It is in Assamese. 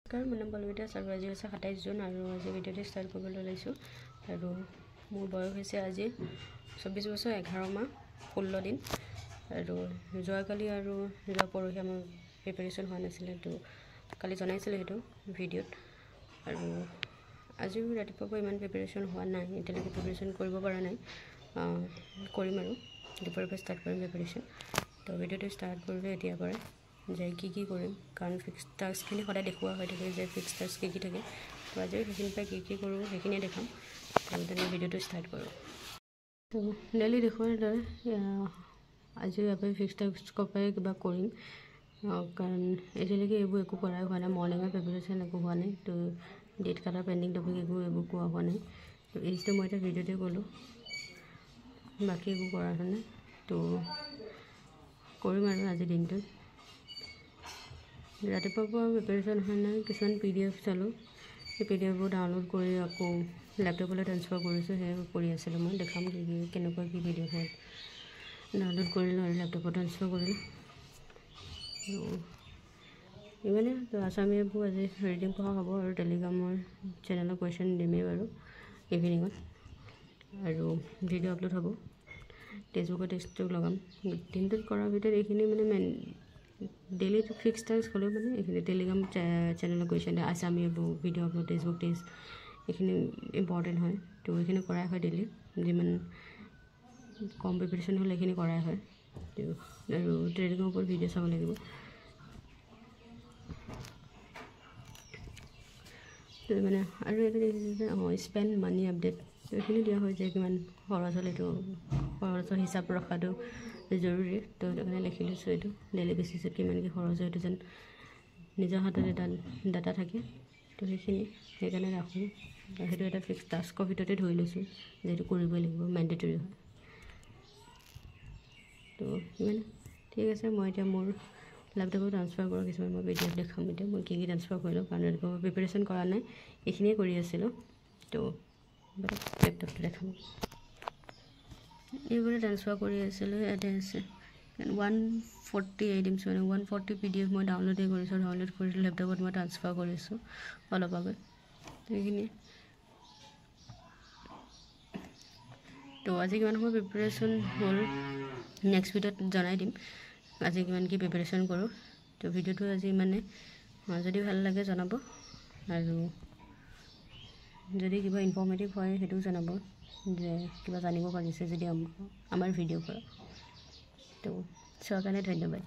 কাৰণ মানে বলবিতা আৰু আজি হৈছে 27 জুন আৰু আজি ভিডিঅ'টো ষ্টাৰ্ট কৰিবলৈ লৈছোঁ আৰু মোৰ বয়স হৈছে আজি 24 বছৰ 11 মাহ 16 দিন আৰু যোৱাকালি আৰু যোৱা পৰহি আমাৰ প্ৰিপাৰেশ্যন হোৱা নাছিলে তো কালি জনাইছিলোঁ সেইটো ভিডিঅ'ত আৰু আজিও ৰাতিপুৱা ইমান প্ৰিপাৰেশ্যন হোৱা নাই এতিয়ালৈকে প্ৰিপাৰেশ্যন কৰিব পৰা নাই কৰিম আৰু দুপৰীয়াৰ পৰা ষ্টাৰ্ট কৰিম প্ৰিপাৰেশ্যন তো ভিডিঅ'টো ষ্টাৰ্ট কৰিলোঁ এতিয়াৰ পৰা যে কি কৰিম কাৰণ ফিক্স টাস্কখিনি সদায় দেখুওৱা হৈ থাকে যে ফিক্স টাস্ক কি থাকে তো আজি সেইখিনিৰ পৰা কি কৰোঁ সেইখিনিয়ে দেখাম আৰু তেনে ভিডিঅ'টো ষ্টাৰ্ট কৰোঁ তো ডেইলি দেখুৱাৰ দৰে আজি ইয়াৰ ফিক্স টাস্কৰ পৰাই কিবা কৰিম কাৰণ এতিয়ালৈকে এইবোৰ একো কৰাই হোৱা নাই মৰ্ণিঙৰ প্ৰিপাৰেশ্যন একো হোৱা নাই তো ডেট কাটাৰ পেণ্ডিং টপিক এইবোৰ কোৱা হোৱা নাই তো এইটো মই এটা ভিডিঅ'তে ক'লোঁ বাকী একো কৰা হোৱা নাই তো কৰিম আৰু আজিৰ দিনটোত ৰাতিপুৱাৰ পৰা প্ৰিপাৰেশ্যন হোৱা নাই কিছুমান PDF চালোঁ সেই PDFবোৰ ডাউনলোড কৰি আকৌ লেপটপলৈ ট্ৰান্সফাৰ কৰিছোঁ সেই কৰি আছিলোঁ মই দেখাম কেনেকুৱা কি PDF ডাউনলোড কৰিলোঁ আৰু লেপটপত ট্ৰান্সফাৰ কৰিলোঁ ইমানে তো আছামীবোৰ আজি ৰিডিং পঢ়া হ'ব আৰু টেলিগ্ৰামৰ চেনেলৰ কুৱেশ্যন দিমেই বাৰু ইভিনিঙত আৰু ভিডিঅ' আপলোড হ'ব টেক্সটবুকৰ টেক্সটটো লগাম দিনটোত কৰাৰ ভিতৰত এইখিনি মানে ডেইলি ফিক্স টাস্ক হ'লেও মানে এইখিনি টেলিগ্ৰাম চেনেলৰ কুৱেশ্যন আছামী এইবোৰ ভিডিঅ' আপলোড টেক্সটবুক টেষ্ট এইখিনি ইম্পৰ্টেণ্ট হয় তো এইখিনি কৰাই হয় ডেইলি যিমান কম প্ৰিপাৰেশ্যন হ'লে এইখিনি কৰাই হয় আৰু ট্ৰেডিঙৰ ওপৰত ভিডিঅ' চাব লাগিব তো মানে আৰু এটা দেখিছোঁ যে স্পেণ্ড মানি আপডেট এইখিনি দিয়া হয় যে কিমান খৰচ হ'লে এইটো খৰচৰ হিচাপ ৰখাটো জৰুৰী তো সেইটো কাৰণে লিখি লৈছোঁ এইটো ডেইলি বেচিছত কিমান কি খৰচ হয় এইটো যেন নিজৰ হাতত এটা ডাটা থাকে তো সেইকাৰণে ৰাখোঁ সেইটো এটা ফিক্স টাস্কৰ ভিতৰতে ধৰি লৈছোঁ যে এইটো কৰিবই লাগিব মেণ্ডেটৰী হয় তো ইমান ঠিক আছে মই এতিয়া মোৰ লেপটপত ট্ৰান্সফাৰ কৰোঁ কিছুমান মই PDF দেখাম এতিয়া মই কি ট্ৰান্সফাৰ কৰিলোঁ কাৰণ ৰাতিপুৱা প্ৰিপাৰেশ্যন কৰা নাই এইখিনিয়ে কৰি আছিলোঁ তো লেপটপটো দেখাম এইবোৰে ট্ৰান্সফাৰ কৰি আছিলোঁ ইয়াতে আছে 148 মানে 140 PDF মই ডাউনলোডেই কৰিছোঁ ডাউনলোড কৰিছোঁ লেপটপত মই ট্ৰান্সফাৰ কৰিছোঁ অলপ আগত এইখিনি তো আজি কিমান সময় প্ৰিপাৰেশ্যন হ'ল নেক্সট ভিডিঅ'ত জনাই দিম আজি কিমান কি প্ৰিপাৰেশ্যন কৰোঁ তো ভিডিঅ'টো আজি মানে যদি ভাল লাগে জনাব আৰু যদি কিবা ইনফৰ্মেটিভ হয় সেইটোও জনাব যে কিবা জানিব পাৰিছে যদি আমাৰ ভিডিঅ'ৰ পৰা তো চোৱাৰ কাৰণে ধন্যবাদ।